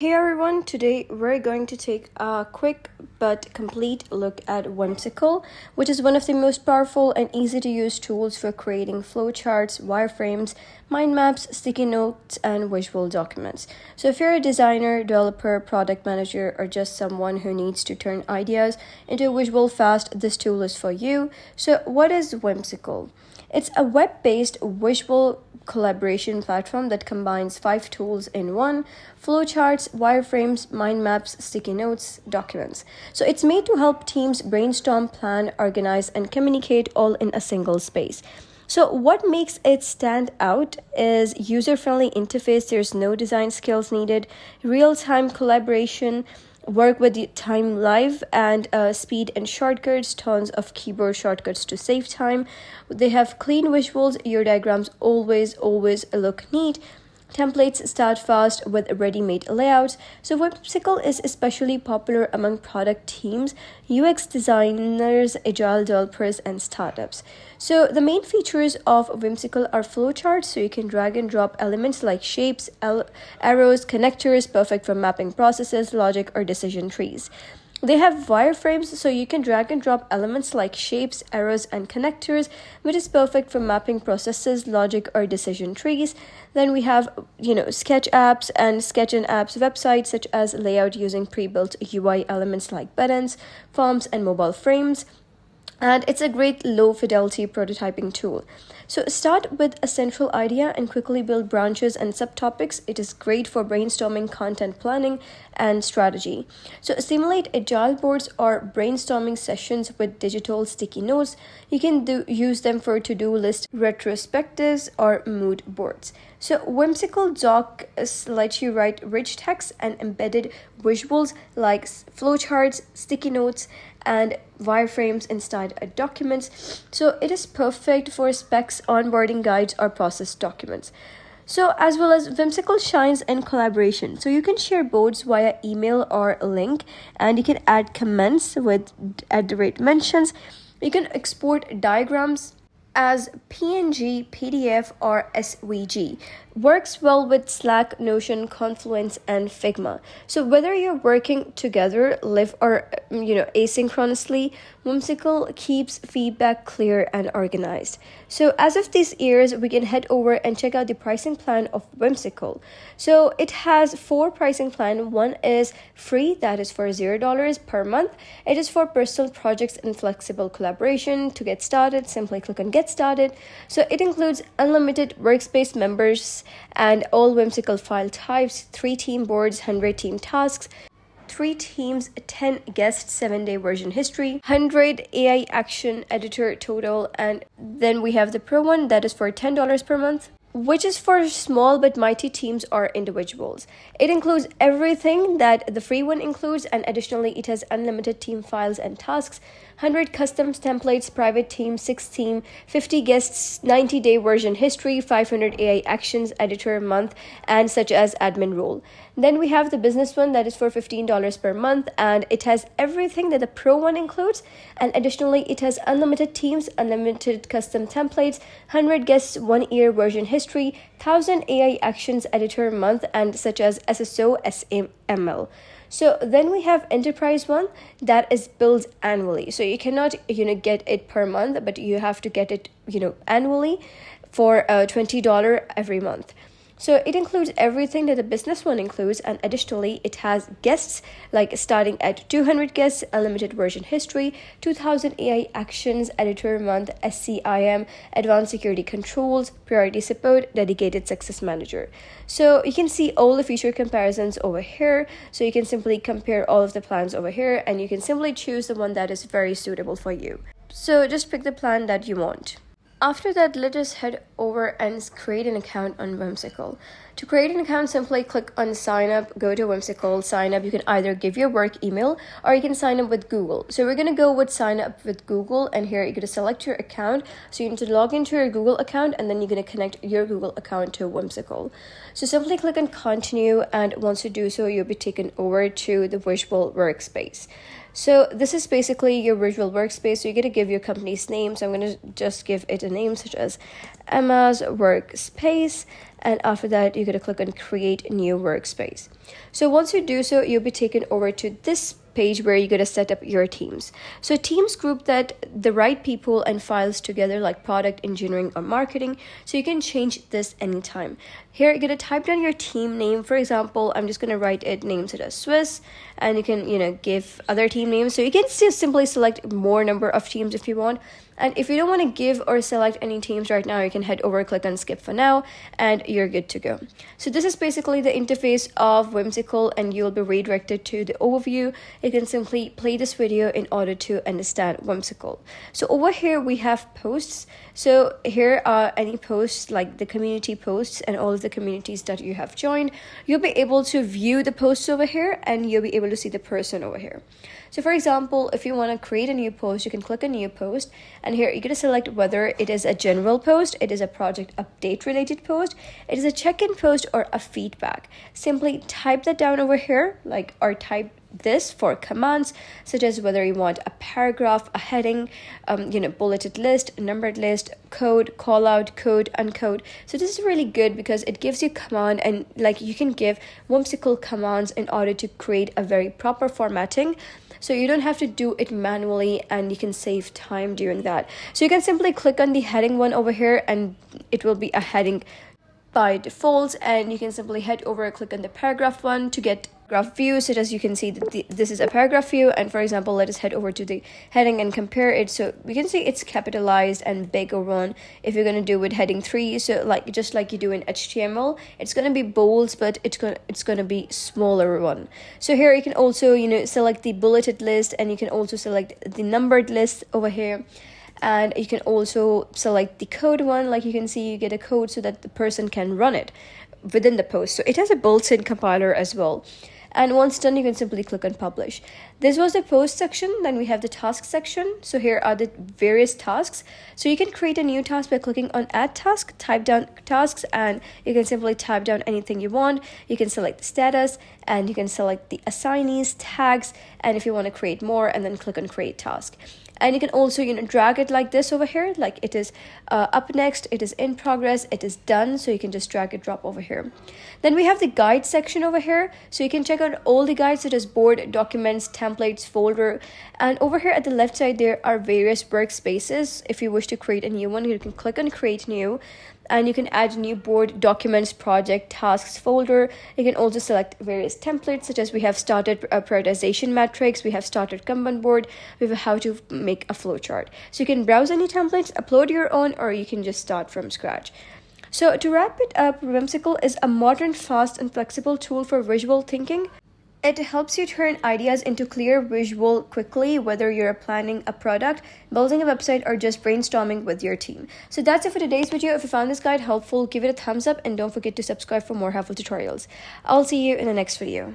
Hey everyone, today we're going to take a quick but complete look at Whimsical, which is one of the most powerful and easy to use tools for creating flowcharts, wireframes, mind maps, sticky notes, and visual documents. So, if you're a designer, developer, product manager, or just someone who needs to turn ideas into a visual fast, this tool is for you. So, what is Whimsical? It's a web based visual collaboration platform that combines 5 tools in one: flowcharts, wireframes, mind maps, sticky notes, documents. So it's made to help teams brainstorm, plan, organize, and communicate all in a single space. So what makes it stand out is user-friendly interface. There's no design skills needed, real-time collaboration, work with the time live, and speed and shortcuts, tons of keyboard shortcuts to save time. They have clean visuals. Your diagrams always look neat. Templates start fast with ready-made layouts. So Whimsical is especially popular among product teams, UX designers, agile developers, and startups. So the main features of Whimsical are flowcharts, so you can drag and drop elements like shapes, arrows, connectors, perfect for mapping processes, logic, or decision trees. They have wireframes, so you can drag and drop elements like shapes, arrows, and connectors, which is perfect for mapping processes, logic, or decision trees. Then we have, sketch apps and sketch and apps websites, such as layout using pre-built UI elements like buttons, forms, and mobile frames. And it's a great low fidelity prototyping tool. So start with a central idea and quickly build branches and subtopics. It is great for brainstorming, content planning, and strategy. So simulate agile boards or brainstorming sessions with digital sticky notes. You can use them for to-do list, retrospectives, or mood boards. So Whimsical docs let you write rich text and embedded visuals like flowcharts, sticky notes, and wireframes inside a document. So it is perfect for specs, onboarding guides, or process documents. So as well as Whimsical shines in collaboration. So you can share boards via email or link, and you can add comments with @mentions. You can export diagrams as PNG, PDF, or SVG. Works well with Slack, Notion, Confluence, and Figma. So whether you're working together, live, or asynchronously, Whimsical keeps feedback clear and organized. So as of these years, we can head over and check out the pricing plan of Whimsical. So it has 4 pricing plan. One is free, that is for $0 per month. It is for personal projects and flexible collaboration. To get started, simply click on Get Started. So it includes unlimited workspace members and all Whimsical file types, 3 team boards, 100 team tasks, 3 teams, 10 guests, 7-day version history, 100 AI action editor total, and then we have the pro one that is for $10 per month, which is for small but mighty teams or individuals. It includes everything that the free one includes, and additionally it has unlimited team files and tasks, 100 custom templates, private team, 6 team, 50 guests, 90-day version history, 500 AI actions editor a month, and such as admin role. Then we have the business one that is for $15 per month, and it has everything that the pro one includes, and additionally it has unlimited teams, unlimited custom templates, 100 guests, 1 year version history, 1000 AI actions editor a month, and such as SSO, SML. So then we have enterprise one that is billed annually. So you cannot, get it per month, but you have to get it, annually for $20 every month. So it includes everything that the business one includes, and additionally it has guests like starting at 200 guests, unlimited version history, 2000 AI actions editor a month, SCIM, advanced security controls, priority support, dedicated success manager. So you can see all the feature comparisons over here. So you can simply compare all of the plans over here, and you can simply choose the one that is very suitable for you. So just pick the plan that you want. After that, let us head over and create an account on Whimsical. To create an account, simply click on sign up, go to Whimsical, sign up. You can either give your work email or you can sign up with Google. So we're going to go with sign up with Google, and here you're going to select your account. So you need to log into your Google account, and then you're going to connect your Google account to Whimsical. So simply click on continue, and once you do so, you'll be taken over to the visual workspace. So this is basically your visual workspace. So you're going to give your company's name. So I'm going to just give it a name such as Emma's Workspace. and after that you're going to click on create new workspace. So once you do so, you'll be taken over to this page where you're going to set up your teams. So teams group that the right people and files together, like product, engineering, or marketing. So you can change this anytime. Here you're going to type down your team name. For example, I'm just going to write it names it as Swiss, and you can give other team names. So you can still simply select more number of teams if you want. And if you don't want to give or select any teams right now, you can head over, click on skip for now, and you're good to go. So this is basically the interface of Whimsical, and you'll be redirected to the overview. You can simply play this video in order to understand Whimsical. So over here we have posts. So here are any posts, like the community posts and all of the communities that you have joined. You'll be able to view the posts over here, and you'll be able to see the person over here. So for example, if you want to create a new post, you can click on new post, and here you're going to select whether it is a general post, it is a project update related post, it is a check-in post, or a feedback. Simply type that down over here, or type this for commands, such as whether you want a paragraph, a heading, bulleted list, numbered list, code, call out, code, uncode. So this is really good because it gives you command, and you can give Whimsical commands in order to create a very proper formatting. So you don't have to do it manually, and you can save time doing that. So you can simply click on the heading one over here, and it will be a heading by default, and you can simply head over and click on the paragraph one to get graph view, so as you can see that this is a paragraph view. And for example, let us head over to the heading and compare it. So we can see it's capitalized and bigger one. If you're going to do with heading 3, so just like you do in HTML, it's going to be bold, but it's going to be smaller one. So here you can also select the bulleted list, and you can also select the numbered list over here. And you can also select the code one. Like you can see, you get a code so that the person can run it within the post. So it has a built-in compiler as well. And once done, you can simply click on publish. This was the post section. Then we have the task section. So here are the various tasks. So you can create a new task by clicking on add task, type down tasks, and you can simply type down anything you want. You can select the status, and you can select the assignees, tags, and if you want to create more, and then click on create task. And you can also drag it like this over here, like it is up next, it is in progress, it is done. So you can just drag and drop over here. Then we have the guide section over here. So you can check out all the guides, such as board, documents, templates, folder. And over here at the left side, there are various workspaces. If you wish to create a new one, you can click on create new, and you can add new board, documents, project, tasks, folder. You can also select various templates, such as we have started prioritization matrix, we have started Kanban board, we have how to make a flowchart. So you can browse any templates, upload your own, or you can just start from scratch. So to wrap it up, Whimsical is a modern, fast, and flexible tool for visual thinking. It helps you turn ideas into clear visual quickly, whether you're planning a product, building a website, or just brainstorming with your team. So that's it for today's video. If you found this guide helpful, give it a thumbs up, and don't forget to subscribe for more helpful tutorials. I'll see you in the next video.